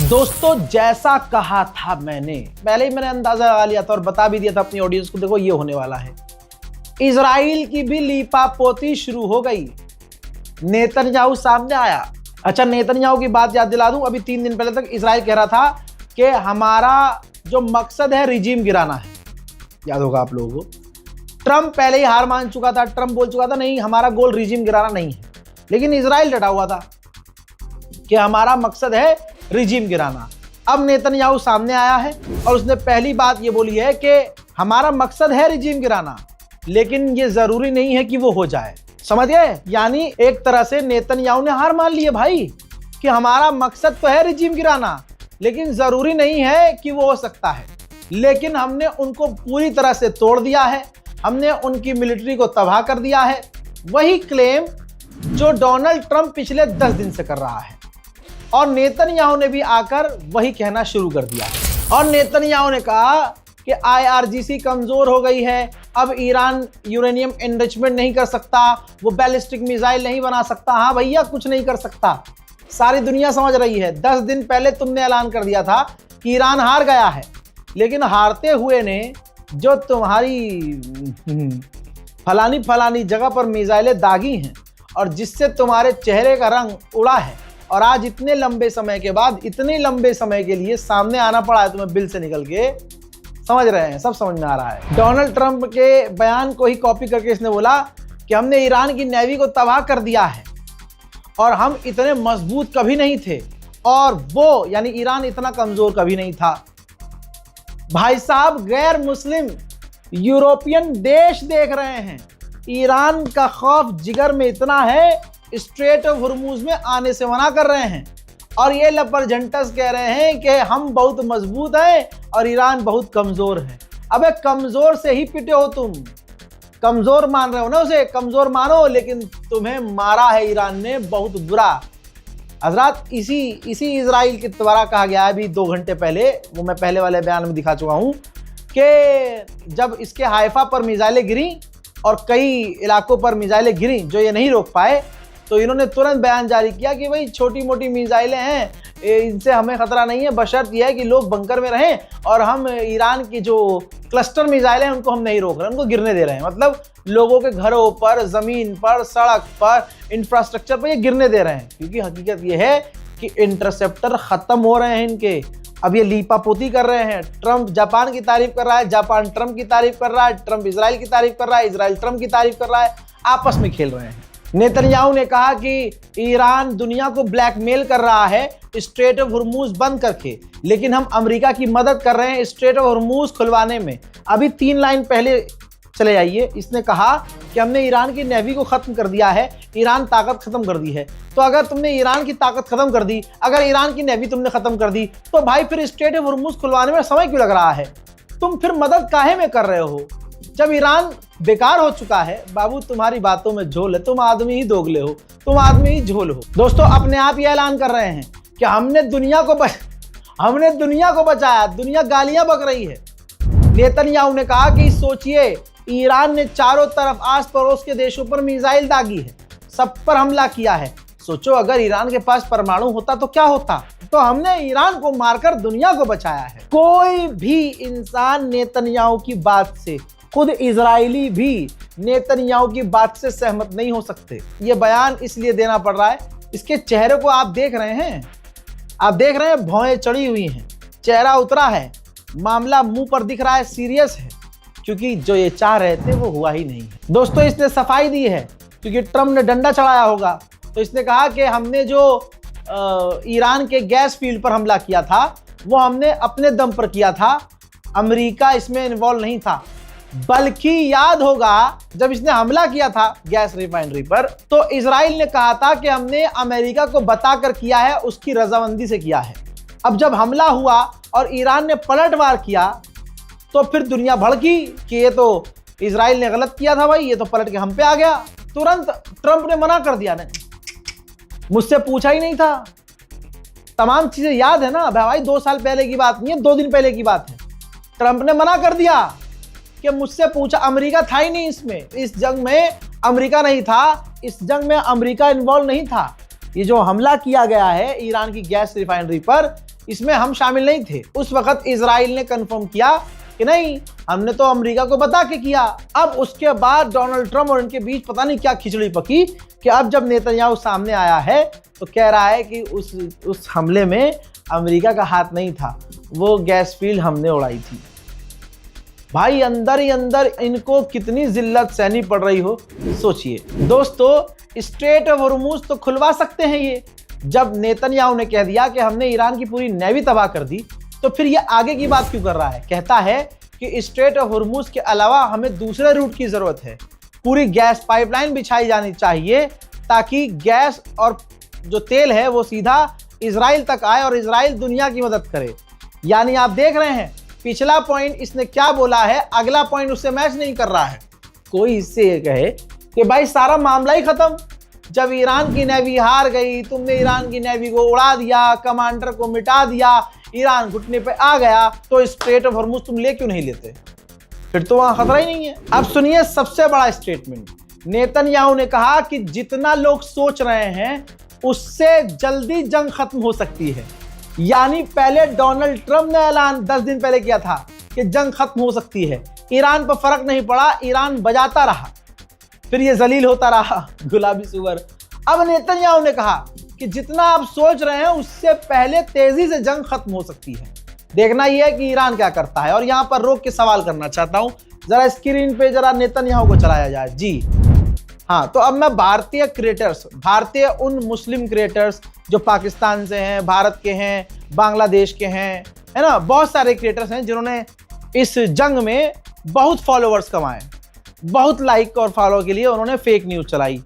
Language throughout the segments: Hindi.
दोस्तों जैसा कहा था मैंने पहले ही मैंने अंदाजा लगा लिया था और बता भी दिया था अपनी ऑडियंस को, देखो ये होने वाला है। इजराइल की भी लीपापोती शुरू हो गई, नेतन्याहू सामने आया। अच्छा, नेतन्याहू की बात याद दिला दूं, अभी 3 दिन पहले तक इजराइल कह रहा था कि हमारा जो मकसद है रिजीम गिराना है, याद होगा आप लोगों को। ट्रंप पहले ही हार मान चुका था, ट्रंप बोल चुका था नहीं हमारा गोल रिजीम गिराना नहीं है, लेकिन इजराइल डटा हुआ था कि हमारा मकसद है रिजीम गिराना। अब नेतन्याहू सामने आया है और उसने पहली बात ये बोली है कि हमारा मकसद है रिजीम गिराना, लेकिन ये जरूरी नहीं है कि वो हो जाए। समझ गए? यानी एक तरह से नेतन्याहू ने हार मान ली है भाई कि हमारा मकसद तो है रिजीम गिराना, लेकिन जरूरी नहीं है कि वो हो सकता है। लेकिन हमने उनको पूरी तरह से तोड़ दिया है, हमने उनकी मिलिट्री को तबाह कर दिया है। वही क्लेम जो डोनाल्ड ट्रंप पिछले 10 दिन से कर रहा है, और नेतन्याहू ने भी आकर वही कहना शुरू कर दिया। और नेतन्याहू ने कहा कि IRGC कमजोर हो गई है, अब ईरान यूरेनियम एनरिचमेंट नहीं कर सकता, वो बैलिस्टिक मिसाइल नहीं बना सकता। हाँ भैया, कुछ नहीं कर सकता, सारी दुनिया समझ रही है। 10 दिन पहले तुमने ऐलान कर दिया था कि ईरान हार गया है, लेकिन हारते हुए ने जो तुम्हारी फलानी जगह पर मिसाइलें दागी हैं और जिससे तुम्हारे चेहरे का रंग उड़ा है, और आज इतने लंबे समय के बाद, इतने लंबे समय के लिए सामने आना पड़ा है तुम्हें बिल से निकल के। समझ रहे हैं? सब समझ में आ रहा है। डोनाल्ड ट्रंप के बयान को ही कॉपी करके इसने बोला कि हमने ईरान की नेवी को तबाह कर दिया है और हम इतने मजबूत कभी नहीं थे, और वो यानी ईरान इतना कमजोर कभी नहीं था। भाई साहब, गैर मुस्लिम यूरोपियन देश देख रहे हैं, ईरान का खौफ जिगर में इतना है, स्ट्रेट ऑफ हुर्मुज में आने से मना कर रहे हैं। और ये लपरजंटस कह रहे हैं कि हम बहुत मजबूत हैं और ईरान बहुत कमजोर है। अबे कमजोर से ही पिटे हो तुम, कमजोर मान रहे हो ना उसे, कमजोर मानो, लेकिन तुम्हें मारा है ईरान ने बहुत बुरा। हजरात, इसी इजराइल के द्वारा कहा गया है अभी 2 घंटे पहले, वो मैं पहले वाले बयान में दिखा चुका हूं कि जब इसके हाइफा पर मिसाइलें गिरी और कई इलाकों पर मिसाइलें गिरी जो ये नहीं रोक पाए, तो इन्होंने तुरंत बयान जारी किया कि भाई छोटी मोटी मिसाइलें हैं, इनसे हमें खतरा नहीं है, बशर्त यह है कि लोग बंकर में रहें, और हम ईरान की जो क्लस्टर मिसाइलें हैं उनको हम नहीं रोक रहे, उनको गिरने दे रहे हैं। मतलब लोगों के घरों पर, जमीन पर, सड़क पर, इंफ्रास्ट्रक्चर पर ये गिरने दे रहे हैं, क्योंकि हकीकत ये है कि इंटरसेप्टर खत्म हो रहे हैं इनके। अब ये लीपापोती कर रहे हैं। ट्रंप जापान की तारीफ कर रहा है, जापान ट्रंप की तारीफ कर रहा है, ट्रंप इजराइल की तारीफ कर रहा है, इजराइल ट्रंप की तारीफ कर रहा है, आपस में खेल रहे हैं। नेतन्याहू ने कहा कि ईरान दुनिया को ब्लैकमेल कर रहा है स्ट्रेट ऑफ हुर्मुज बंद करके, लेकिन हम अमेरिका की मदद कर रहे हैं स्ट्रेट ऑफ हुर्मुज खुलवाने में। अभी 3 लाइन पहले चले जाइए, इसने कहा कि हमने ईरान की नेवी को खत्म कर दिया है, ईरान ताकत खत्म कर दी है। तो अगर तुमने ईरान की ताकत खत्म कर दी, अगर ईरान की नेवी तुमने खत्म कर दी, तो भाई फिर स्ट्रेट ऑफ हुर्मुज खुलवाने में समय क्यों लग रहा है? तुम फिर मदद काहे में कर रहे हो जब ईरान बेकार हो चुका है? बाबू, तुम्हारी बातों में झोल है, तुम आदमी ही दोगले हो, तुम आदमी ही झोल हो। दोस्तों, अपने आप ये ऐलान कर रहे हैं कि हमने दुनिया को बचाया, दुनिया गालियां बक रही है। नेतन्याहू ने कहा कि सोचिए, ईरान ने चारों तरफ आस पड़ोस के देशों पर मिसाइल दागी है, सब पर हमला किया है। सोचो अगर ईरान के पास परमाणु होता तो क्या होता? तो हमने ईरान को मारकर दुनिया को बचाया है। कोई भी इंसान नेतन्याहू की बात से, खुद इजरायली भी नेतन्याहू की बात से सहमत नहीं हो सकते। ये बयान इसलिए देना पड़ रहा है, इसके चेहरे को आप देख रहे हैं, भौएं चढ़ी हुई हैं, चेहरा उतरा है, मामला मुंह पर दिख रहा है, सीरियस है, क्योंकि जो ये चाह रहे थे वो हुआ ही नहीं है। दोस्तों, इसने सफाई दी है, क्योंकि ट्रंप ने डंडा चढ़ाया होगा, तो इसने कहा कि हमने जो ईरान के गैस फील्ड पर हमला किया था वो हमने अपने दम पर किया था, अमेरिका इसमें इन्वॉल्व नहीं था। बल्कि याद होगा जब इसने हमला किया था गैस रिफाइनरी पर, तो इजराइल ने कहा था कि हमने अमेरिका को बताकर किया है, उसकी रजामंदी से किया है। अब जब हमला हुआ और ईरान ने पलटवार किया, तो फिर दुनिया भड़की कि ये तो इजराइल ने गलत किया था भाई, ये तो पलट के हम पे आ गया। तुरंत ट्रंप ने मना कर दिया, नहीं मुझसे पूछा ही नहीं था। तमाम चीजें याद है ना भाई, 2 साल पहले की बात नहीं है, 2 दिन पहले की बात है। ट्रंप ने मना कर दिया कि मुझसे पूछा, अमेरिका था ही नहीं इसमें, इस जंग में अमेरिका नहीं था, इस जंग में अमेरिका इन्वॉल्व नहीं था। ये जो हमला किया गया है ईरान की गैस रिफाइनरी पर, इसमें हम शामिल नहीं थे। उस वक्त इजराइल ने कंफर्म किया कि नहीं, हमने तो अमेरिका को बता के किया। अब उसके बाद डोनाल्ड ट्रम्प और इनके बीच पता नहीं क्या खिचड़ी पकी कि अब जब नेतन्याहू सामने आया है तो कह रहा है कि उस हमले में अमेरिका का हाथ नहीं था, वो गैस फील्ड हमने उड़ाई थी। भाई अंदर ही अंदर इनको कितनी जिल्लत सहनी पड़ रही हो, सोचिए। दोस्तों, स्ट्रेट ऑफ हॉर्मुज तो खुलवा सकते हैं ये। जब नेतन्याहू ने कह दिया कि हमने ईरान की पूरी नेवी तबाह कर दी, तो फिर ये आगे की बात क्यों कर रहा है? कहता है कि स्ट्रेट ऑफ हॉर्मुज के अलावा हमें दूसरे रूट की जरूरत है, पूरी गैस पाइपलाइन बिछाई जानी चाहिए ताकि गैस और जो तेल है वो सीधा इजराइल तक आए और इजराइल दुनिया की मदद करे। यानी आप देख रहे हैं, पिछला पॉइंट इसने क्या बोला है, अगला पॉइंट उससे मैच नहीं कर रहा है। कोई इससे ये कहे कि भाई सारा मामला ही खत्म, जब ईरान की नेवी हार गई, तुमने ईरान की नेवी को उड़ा दिया, कमांडर को मिटा दिया, ईरान घुटने पे आ गया, तो स्ट्रेट ऑफ हॉर्मुज तुम ले क्यों नहीं लेते? फिर तो वहां खतरा ही नहीं है। अब सुनिए सबसे बड़ा स्टेटमेंट। नेतन्याहू ने कहा कि जितना लोग सोच रहे हैं उससे जल्दी जंग खत्म हो सकती है। यानी पहले डोनाल्ड ट्रम्प ने ऐलान 10 दिन पहले किया था कि जंग खत्म हो सकती है, ईरान पर फर्क नहीं पड़ा, ईरान बजाता रहा, फिर ये जलील होता रहा, गुलाबी सुअर। अब नेतन्याहू ने कहा कि जितना आप सोच रहे हैं उससे पहले तेजी से जंग खत्म हो सकती है। देखना यह है कि ईरान क्या करता है। और यहां पर रोक के सवाल करना चाहता हूं, जरा स्क्रीन पे जरा नेतन्याहू को चलाया जाए जी। हाँ, तो अब मैं भारतीय क्रिएटर्स, भारतीय उन मुस्लिम क्रिएटर्स जो पाकिस्तान से हैं, भारत के हैं, बांग्लादेश के हैं, है ना, बहुत सारे क्रिएटर्स हैं जिन्होंने इस जंग में बहुत फॉलोअर्स कमाए, बहुत लाइक और फॉलो के लिए उन्होंने फेक न्यूज़ चलाई।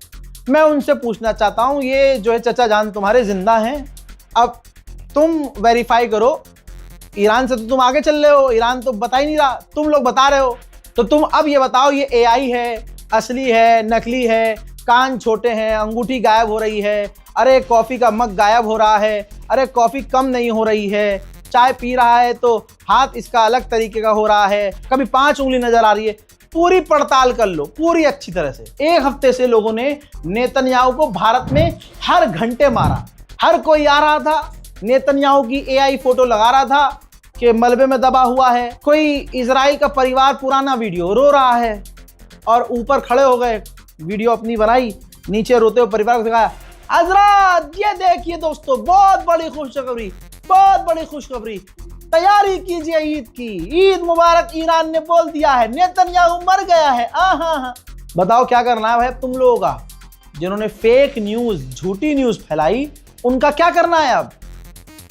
मैं उनसे पूछना चाहता हूँ, ये जो है चचा जान तुम्हारे जिंदा हैं, अब तुम वेरीफाई करो। ईरान से तो तुम आगे चल रहे हो, ईरान तो बता ही नहीं रहा, तुम लोग बता रहे हो, तो तुम अब ये बताओ ये AI है, असली है, नकली है, कान छोटे हैं, अंगूठी गायब हो रही है, अरे कॉफ़ी का मग गायब हो रहा है, अरे कॉफ़ी कम नहीं हो रही है, चाय पी रहा है तो हाथ इसका अलग तरीके का हो रहा है, कभी 5 उंगली नजर आ रही है। पूरी पड़ताल कर लो, पूरी अच्छी तरह से। 1 हफ्ते से लोगों ने नेतन्याहू को भारत में हर घंटे मारा, हर कोई आ रहा था, नेतन्याहू की AI फोटो लगा रहा था कि मलबे में दबा हुआ है, कोई इजराइल का परिवार पुराना वीडियो रो रहा है और ऊपर खड़े हो गए, वीडियो अपनी बनाई, नीचे रोते हुए परिवार को दिखाया, हजरत ये देखिए दोस्तों, बहुत बड़ी खुशखबरी, बहुत बड़ी खुशखबरी, तैयारी कीजिए ईद की, ईद मुबारक, ईरान ने बोल दिया है, नेतन्याहू मर गया है। बताओ क्या करना है भाई तुम लोगों का? जिन्होंने फेक न्यूज, झूठी न्यूज फैलाई, उनका क्या करना है अब?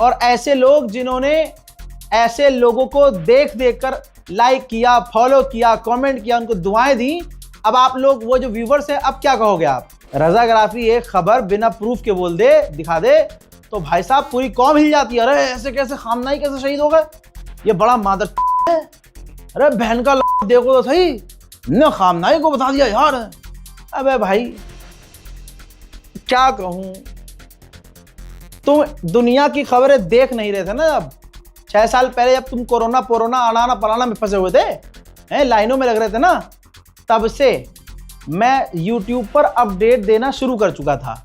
और ऐसे लोग जिन्होंने ऐसे लोगों को देख देख कर लाइक किया, फॉलो किया, कमेंट किया, उनको दुआएं दी, अब आप लोग वो जो व्यूवर्स हैं, अब क्या कहोगे आप? रजा गराफी एक खबर बिना प्रूफ के बोल दे, दिखा दे, तो भाई साहब पूरी कौम हिल जाती है। अरे ऐसे कैसे, खामनाई कैसे शहीद हो गए, ये बड़ा मादर है, अरे बहन का देखो तो सही, ने खामनाई को बता दिया यार। अबे भाई क्या कहूं, तुम दुनिया की खबरें देख नहीं रहे थे ना। अब 6 साल पहले जब तुम कोरोना अनाना पलाना में फंसे हुए थे, लाइनों में लग रहे थे ना, तब से मैं YouTube पर अपडेट देना शुरू कर चुका था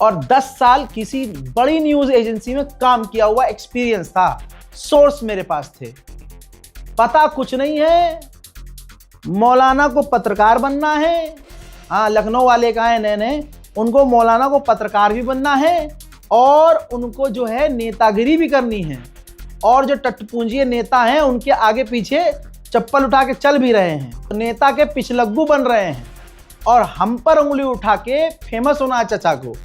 और 10 साल किसी बड़ी न्यूज एजेंसी में काम किया हुआ एक्सपीरियंस था, सोर्स मेरे पास थे। पता कुछ नहीं है, मौलाना को पत्रकार बनना है। हाँ, लखनऊ वाले का है नए, उनको मौलाना को पत्रकार भी बनना है और उनको जो है नेतागिरी भी करनी है। और जो टटपुंजी नेता हैं उनके आगे पीछे चप्पल उठा के चल भी रहे हैं, नेता के पिछलग्गू बन रहे हैं और हम पर उंगली उठा के फेमस होना है चचा को।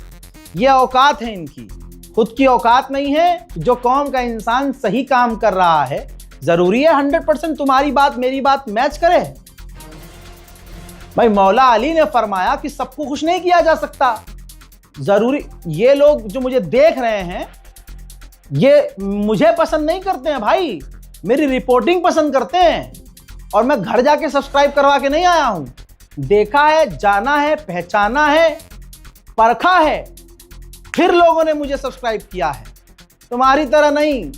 ये औकात है इनकी, खुद की औकात नहीं है। जो कौम का इंसान सही काम कर रहा है, जरूरी है 100% तुम्हारी बात मेरी बात मैच करे? भाई मौला अली ने फरमाया कि सबको खुश नहीं किया जा सकता, जरूरी। ये लोग जो मुझे देख रहे हैं ये मुझे पसंद नहीं करते हैं भाई, मेरी रिपोर्टिंग पसंद करते हैं। और मैं घर जाके सब्सक्राइब करवा के नहीं आया हूं, देखा है, जाना है, पहचाना है, परखा है, फिर लोगों ने मुझे सब्सक्राइब किया है। तुम्हारी तरह नहीं,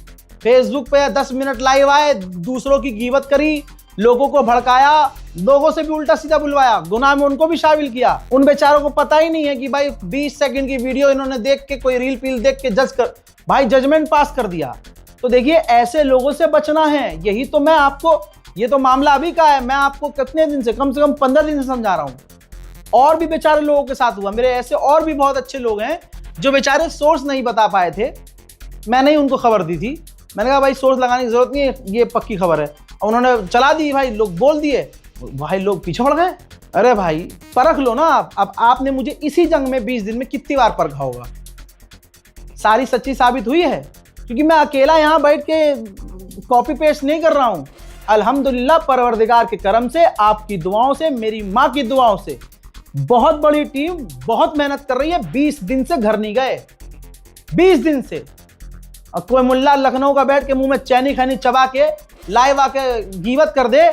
फेसबुक पे 10 मिनट लाइव आए, दूसरों की गीबत करी, लोगों को भड़काया, लोगों से भी उल्टा सीधा बुलवाया, गुनाह में उनको भी शामिल किया। उन बेचारों को पता ही नहीं है कि भाई 20 सेकंड की वीडियो इन्होंने देख के, कोई रील पील देख के भाई जजमेंट पास कर दिया। तो देखिए ऐसे लोगों से बचना है। यही तो मैं आपको, ये तो मामला अभी का है, मैं आपको कितने दिन से, कम 15 दिन से समझा रहा हूं। और भी बेचारे लोगों के साथ हुआ, मेरे ऐसे और भी बहुत अच्छे लोग हैं जो बेचारे सोर्स नहीं बता पाए थे, मैंने ही उनको खबर दी थी। मैंने कहा भाई सोर्स लगाने की जरूरत नहीं है, ये पक्की खबर है, और उन्होंने चला दी भाई, लोग बोल दिए, भाई लोग पीछे पड़ गए। अरे भाई परख लो ना आप। अब आपने मुझे इसी जंग में 20 दिन में कितनी बार परखा होगा, सारी सच्ची साबित हुई है, क्योंकि मैं अकेला यहां बैठ के कॉपी पेस्ट नहीं कर रहा हूं। अल्हम्दुलिल्लाह परवरदिगार के करम से, आपकी दुआओं से, मेरी माँ की दुआओं से बहुत बड़ी टीम बहुत मेहनत कर रही है। 20 दिन से घर नहीं गए, 20 दिन से। और कोई मुल्ला लखनऊ का बैठ के मुंह में चैनी खैनी चबा के लाइव आके गीवत कर दे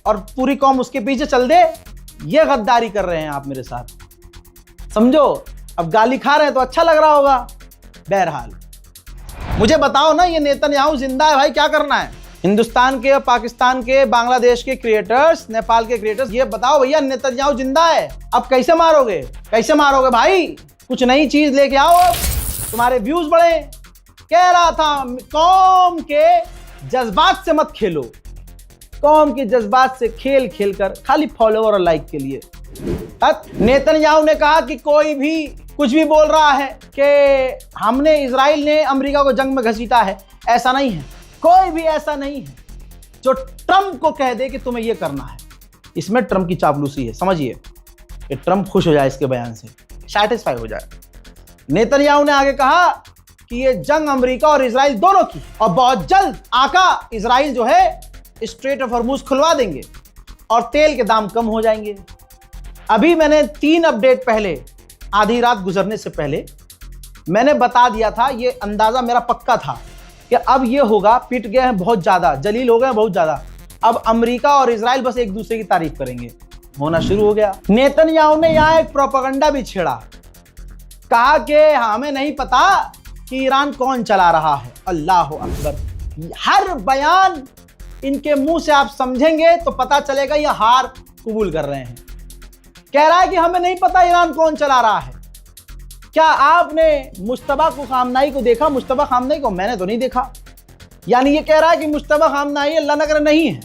और पूरी कौम उसके पीछे चल दे, ये गद्दारी कर रहे हैं आप मेरे साथ, समझो। अब गाली खा रहे हैं तो अच्छा लग रहा होगा। बहरहाल मुझे बताओ ना, ये नेतन्याहू जिंदा है भाई, क्या करना है? हिंदुस्तान के, पाकिस्तान के, बांग्लादेश के क्रिएटर्स, नेपाल के क्रिएटर्स, ये बताओ भैया नेतन्याहू जिंदा है, अब कैसे मारोगे? कैसे मारोगे भाई? कुछ नई चीज लेके आओ, अब तुम्हारे व्यूज बढ़े। कह रहा था कौम के जज्बात से मत खेलो, कौम के जज्बात से खेल खेल कर खाली फॉलोवर और लाइक के लिए। नेतन्याहू ने कहा कि कोई भी कुछ भी बोल रहा है कि हमने, इजराइल ने अमेरिका को जंग में घसीटा है, ऐसा नहीं है, कोई भी ऐसा नहीं है जो ट्रंप को कह दे कि तुम्हें यह करना है। इसमें ट्रंप की चापलूसी है, समझिए कि ट्रंप खुश हो जाए इसके बयान से, सैटिस्फाई हो जाए। नेतन्याहू ने आगे कहा कि ये जंग अमेरिका और इजराइल दोनों की, और बहुत जल्द आका इजराइल जो है स्ट्रेट ऑफ हॉर्मुज खुलवा देंगे और तेल के दाम कम हो जाएंगे। अभी मैंने 3 अपडेट पहले, आधी रात गुजरने से पहले मैंने बता दिया था, ये अंदाजा मेरा पक्का था कि अब ये होगा, पिट गए हैं बहुत ज्यादा, जलील हो गए हैं बहुत ज्यादा, अब अमेरिका और इजराइल बस एक दूसरे की तारीफ करेंगे, होना शुरू हो गया। नेतन्याहू ने यहां एक प्रोपेगेंडा भी छेड़ा, कहा कि हमें नहीं पता कि ईरान कौन चला रहा है। अल्लाह अकबर। हर बयान इनके मुंह से आप समझेंगे तो पता चलेगा ये हार कबूल कर रहे हैं। कह रहा है कि हमें नहीं पता ईरान कौन चला रहा है। क्या आपने मुश्तबा को खामनाई को देखा? मुश्तबा खामनाई को मैंने तो नहीं देखा। यानी ये कह रहा है कि मुश्तबा खामनाई अल्लाह न करे नहीं है,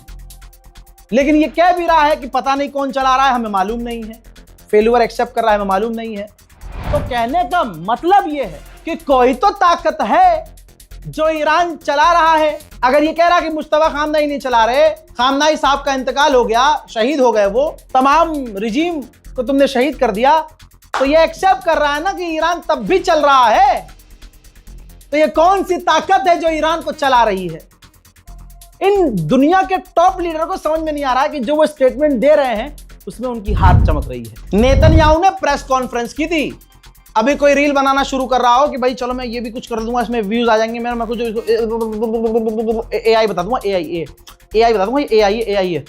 लेकिन ये कह भी रहा है कि पता नहीं कौन चला रहा है, हमें मालूम नहीं है। फेल्यूर एक्सेप्ट कर रहा है, हमें मालूम नहीं है। तो कहने का मतलब ये है कि कोई तो ताकत है जो ईरान चला रहा है। अगर ये कह रहा है कि मुश्तबा खामनाई नहीं चला रहे, खामनाई साहब का इंतकाल हो गया, शहीद हो गए, वो तमाम रिजीम को तुमने शहीद कर दिया, तो ये एक्सेप्ट कर रहा है ना कि ईरान तब भी चल रहा है। तो ये कौन सी ताकत है जो ईरान को चला रही है? इन दुनिया के टॉप लीडर को समझ में नहीं आ रहा है कि जो वो स्टेटमेंट दे रहे हैं उसमें उनकी हाथ चमक रही है। नेतन्याहू ने प्रेस कॉन्फ्रेंस की थी। अभी कोई रील बनाना शुरू कर रहा हो कि भाई चलो मैं ये भी कुछ कर दूंगा, इसमें व्यूज आ जाएंगे, मैं कुछ एआई बता दूंगा, एआई बता दूंगा, एआई है।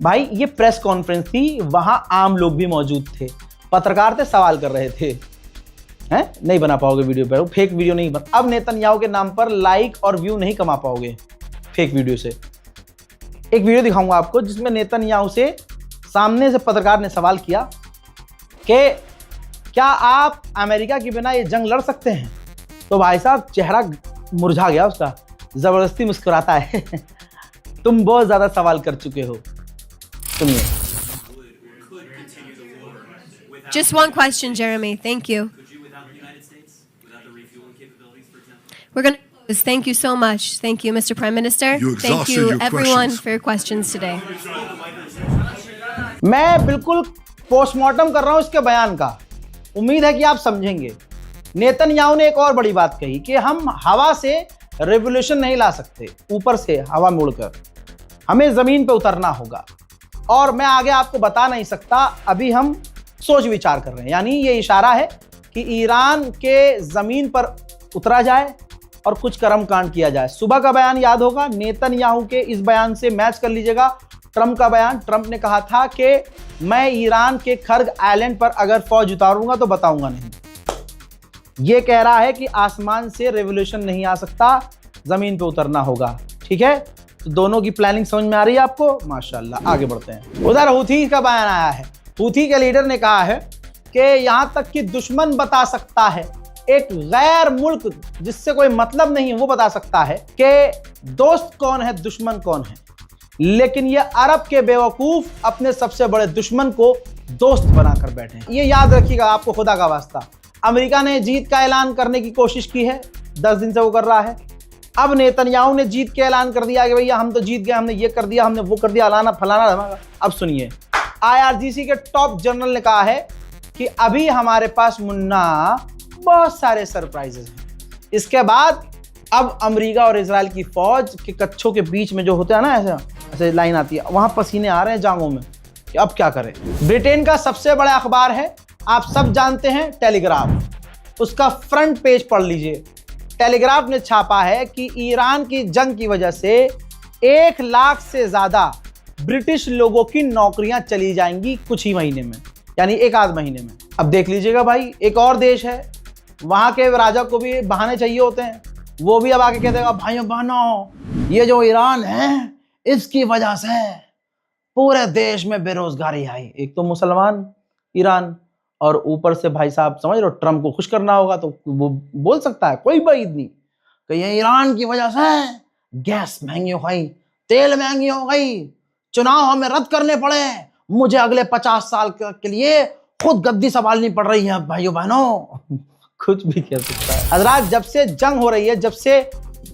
भाई ये प्रेस कॉन्फ्रेंस थी, वहां आम लोग भी मौजूद थे, पत्रकार थे, सवाल कर रहे थे। हैं? नहीं बना पाओगे वीडियो पर, फेक वीडियो नहीं बन। अब नेतन्याहू के नाम पर लाइक और व्यू नहीं कमा पाओगे फेक वीडियो से। एक वीडियो दिखाऊंगा आपको जिसमें नेतन्याहू से सामने से पत्रकार ने सवाल किया कि क्या आप अमेरिका के बिना ये जंग लड़ सकते हैं? तो भाई साहब चेहरा मुरझा गया उसका, जबरदस्ती मुस्कुराता है। तुम बहुत ज्यादा सवाल कर चुके हो। सुनिए। Just one question, Jeremy. Thank you. We're going to close. Thank you so much. Thank you, Mr. Prime Minister. Thank you, everyone, for your questions today. मैं बिल्कुल पोस्टमार्टम कर रहा हूं इसके बयान का, उम्मीद है कि आप समझेंगे। नेतन्याहू ने एक और बड़ी बात कही कि हम हवा से रेवोल्यूशन नहीं ला सकते, ऊपर से हवा मोड़कर, हमें जमीन पे उतरना होगा। और मैं आगे आपको बता नहीं सकता, अभी हम सोच विचार कर रहे हैं। यानी ये इशारा है कि ईरान के जमीन पर उतरा जाए और कुछ कर्मकांड किया जाए। सुबह का बयान याद होगा, नेतन्याहू के इस बयान से मैच कर लीजिएगा ट्रंप का बयान। ट्रंप ने कहा था कि मैं ईरान के खर्ग आइलैंड पर अगर फौज उतारूंगा तो बताऊंगा नहीं। यह कह रहा है कि आसमान से रेवोल्यूशन नहीं आ सकता, जमीन पे उतरना होगा। ठीक है, तो दोनों की प्लानिंग समझ में आ रही है आपको? माशाल्लाह। आगे बढ़ते हैं। उधर हूथी का बयान आया है। हूथी के लीडर ने कहा है कि यहां तक कि दुश्मन बता सकता है एक गैर मुल्क जिससे कोई मतलब नहीं है वो बता सकता है कि दोस्त कौन है दुश्मन कौन है। लेकिन ये अरब के बेवकूफ अपने सबसे बड़े दुश्मन को दोस्त बनाकर बैठे हैं। ये याद रखिएगा, आपको खुदा का वास्ता। अमेरिका ने जीत का ऐलान करने की कोशिश की है, 10 दिन से वो कर रहा है। अब नेतन्याहू ने जीत के ऐलान कर दिया कि भैया हम तो जीत गए, हमने ये कर दिया, हमने वो कर दिया, अलाना फलाना धमाका। अब सुनिए, IRGC के टॉप जनरल ने कहा है कि अभी हमारे पास मुन्ना बहुत सारे सरप्राइजेस हैं। इसके बाद अब अमेरिका और इजराइल की फौज के कच्छों के बीच में जो होता है ना, ऐसे लाइन आती है, वहां पसीने आ रहे हैं जांघों में कि अब क्या करें। ब्रिटेन का सबसे बड़ा अखबार है, आप सब जानते हैं, टेलीग्राफ। उसका फ्रंट पेज पढ़ लीजिए। टेलीग्राफ ने छापा है कि ईरान की जंग की वजह से 1 लाख से ज्यादा ब्रिटिश लोगों की नौकरियां चली जाएंगी कुछ ही महीने में, यानी 1 आध महीने में। अब देख लीजिएगा भाई, एक और देश है, वहां के राजा को भी बहाने चाहिए होते हैं, वो भी अब आके कह देगा भाइयों बहनों, ये जो ईरान है इसकी वजह से पूरे देश में बेरोजगारी आई। एक तो मुसलमान ईरान, और ऊपर से भाई साहब समझ लो ट्रम्प को खुश करना होगा तो वो बोल सकता है, कोई बात नहीं कि ये ईरान की वजह से गैस महंगी हो गई, तेल महंगी हो गई, चुनाव हमें रद्द करने पड़े, मुझे अगले 50 साल के लिए खुद गद्दी संभालनी पड़ रही है। भाइयों बहनों, कुछ भी कह सकता है। हजरात, जब से जंग हो रही है, जब से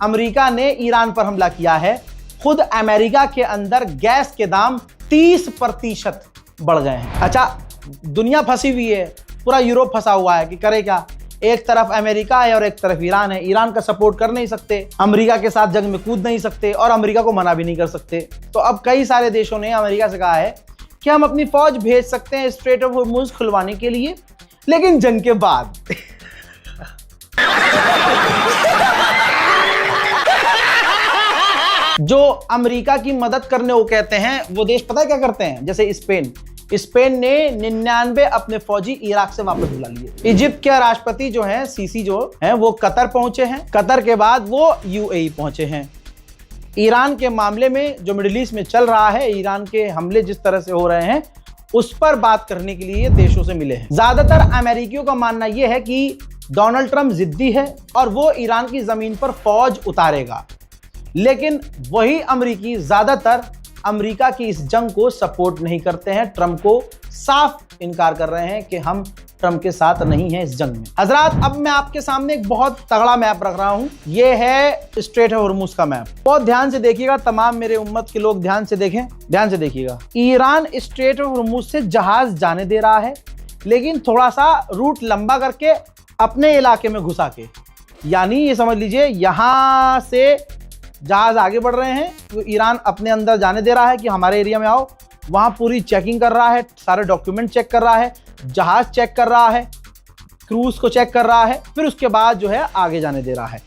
अमेरिका ने ईरान पर हमला किया है, खुद अमेरिका के अंदर गैस के दाम 30% बढ़ गए हैं। अच्छा, दुनिया फंसी हुई है, पूरा यूरोप फंसा हुआ है कि करे क्या। एक तरफ अमेरिका है और एक तरफ ईरान है। ईरान का सपोर्ट कर नहीं सकते, अमेरिका के साथ जंग में कूद नहीं सकते, और अमेरिका को मना भी नहीं कर सकते। तो अब कई सारे देशों ने अमेरिका से कहा है कि हम अपनी फौज भेज सकते हैं स्ट्रेट ऑफ हॉर्मुज़ खुलवाने के लिए, लेकिन जंग के बाद। जो अमेरिका की मदद करने वो कहते हैं, वो देश पता है क्या करते हैं? जैसे स्पेन ने 99 अपने फौजी इराक से वापस बुला लिए। इजिप्ट के राष्ट्रपति जो हैं, सीसी जो हैं, वो कतर पहुंचे हैं। कतर के बाद वो UAE पहुंचे हैं। ईरान के मामले में जो मिडिल ईस्ट में चल रहा है, ईरान के हमले जिस तरह से हो रहे हैं, उस पर बात करने के लिए देशों से मिले हैं। ज्यादातर अमेरिकियों का मानना यह है कि डोनाल्ड ट्रंप जिद्दी है और वो ईरान की जमीन पर फौज उतारेगा, लेकिन वही अमेरिकी ज्यादातर अमेरिका की इस जंग को सपोर्ट नहीं करते हैं। ट्रंप को साफ इनकार कर रहे हैं कि हम ट्रंप के साथ नहीं हैं इस जंग में। हजरात, अब मैं आपके सामने एक बहुत तगड़ा मैप रख रहा हूं। ये है स्ट्रेट ऑफ हॉर्मुज़ का मैप। बहुत ध्यान से देखिएगा, तमाम मेरे उम्मत के लोग ध्यान से देखें, ध्यान से देखिएगा। ईरान स्ट्रेट ऑफ हॉर्मुज़ से जहाज जाने दे रहा है, लेकिन थोड़ा सा रूट लंबा करके अपने इलाके में घुसा के, यानी ये समझ लीजिए यहां से जहाज आगे बढ़ रहे हैं तो ईरान अपने अंदर जाने दे रहा है कि हमारे एरिया में आओ। वहां पूरी चेकिंग कर रहा है, सारे डॉक्यूमेंट चेक कर रहा है, जहाज चेक कर रहा है, क्रूज को चेक कर रहा है, फिर उसके बाद जो है आगे जाने दे रहा है।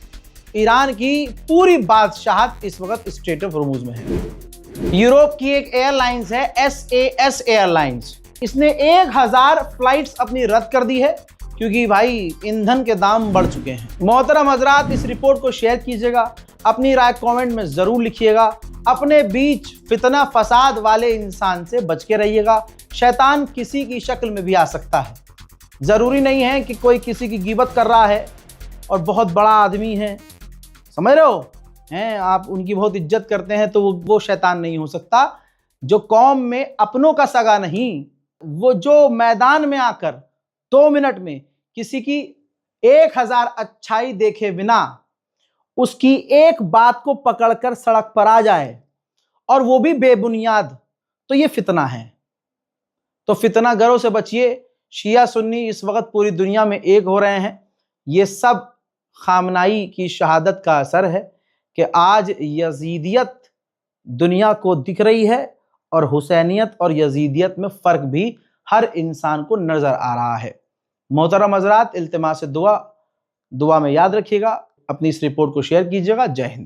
ईरान की पूरी बादशाहत इस वक्त स्ट्रेट ऑफ हॉर्मुज़ में है। यूरोप की एक एयरलाइंस है SAS एयरलाइंस, इसने 1000 फ्लाइट्स अपनी रद्द कर दी है क्योंकि भाई ईंधन के दाम बढ़ चुके हैं। मोहतरम हजरात, इस रिपोर्ट को शेयर कीजिएगा, अपनी राय कमेंट में जरूर लिखिएगा। अपने बीच फितना फसाद वाले इंसान से बच के रहिएगा। शैतान किसी की शक्ल में भी आ सकता है। जरूरी नहीं है कि कोई किसी की गिबत कर रहा है और बहुत बड़ा आदमी है, समझ रहे हो, हैं आप उनकी बहुत इज्जत करते हैं, तो वो शैतान नहीं हो सकता। जो कौम में अपनों का सगा नहीं, वो जो मैदान में आकर 2 मिनट में किसी की 1000 अच्छाई देखे बिना उसकी एक बात को पकड़कर सड़क पर आ जाए, और वो भी बेबुनियाद, तो ये फितना है। तो फितना गरों से बचिए। शिया सुन्नी इस वक्त पूरी दुनिया में एक हो रहे हैं। ये सब खामनाई की शहादत का असर है कि आज यजीदियत दुनिया को दिख रही है, और हुसैनियत और यजीदियत में फ़र्क भी हर इंसान को नज़र आ रहा है। मोहतरम हज़रात, इल्तिमास दुआ में याद रखिएगा। अपनी इस रिपोर्ट को शेयर कीजिएगा। जय हिंद।